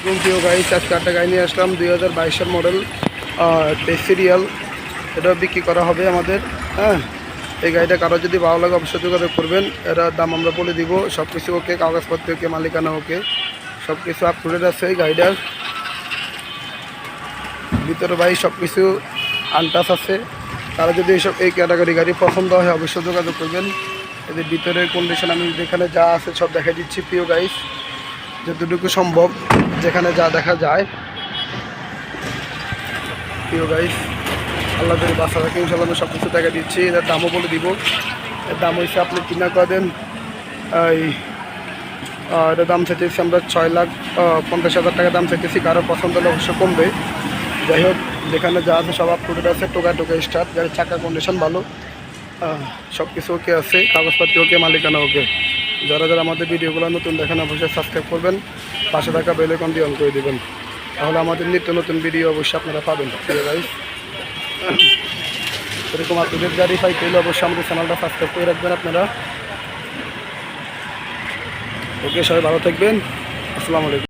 প্রিয় গাইস, আজকে একটা গাড়ি নিয়ে আসলাম 2022-এর মডেল সিরিয়াল। এটা বিক্রি করা হবে আমাদের। হ্যাঁ, এই গাড়িটা কারো যদি ভালো লাগে অবশ্যই যোগাযোগ করবেন। এটার দাম আমরা বলে দিব। সব কিছু ওকে, কাগজপত্র ওকে, মালিকানা ওকে, সব কিছু আপ টু ডেট আছে। এই গাড়িটার ভিতরে ভাই সব কিছু আনটাচ আছে। কারো যদি এই ক্যাটাগরি গাড়ি পছন্দ হয় অবশ্যই যোগাযোগ করবেন। এদের ভিতরের কন্ডিশন আমি যেখানে যা আছে সব দেখা দিচ্ছি প্রিয় গাইস, যতটুকু সম্ভব যেখানে যা দেখা যায়। প্রিয় গাইস, আল্লাহ যদি বাসা থাকে ইনশাল্লাহ আমি সব কিছু দেখা দিচ্ছি। এটার দামও বলে দিব। এর দাম হয়েছে আপনি কিনা করেন এই এটার দাম চাইতেছি আমরা 6,50,000 টাকা দাম চাইতেছি। কারো পছন্দ হলে অবশ্যই কমবে। যাই হোক, যেখানে যা আছে সব আপ টু ডেট আছে। টোকা স্টার্ট, গাড়ির চাকার কন্ডিশন ভালো, সব কিছু ওকে আছে, কাগজপত্র ওকে, মালিকানা ওকে। যারা যারা আমাদের ভিডিওগুলো নতুন দেখেন অবশ্যই সাবস্ক্রাইব করবেন, পাশে থাকা বেল আইকনটি অন করে দেবেন, তাহলে আমাদের নিত্য নতুন ভিডিও অবশ্যই আপনারা পাবেন। গাইস, এরকম আপনাদের গাড়ি পাইতে হলে অবশ্যই আমাদের চ্যানেলটা সাবস্ক্রাইব করে রাখবেন আপনারা। ওকে, সবাই ভালো থাকবেন। আসসালামু আলাইকুম।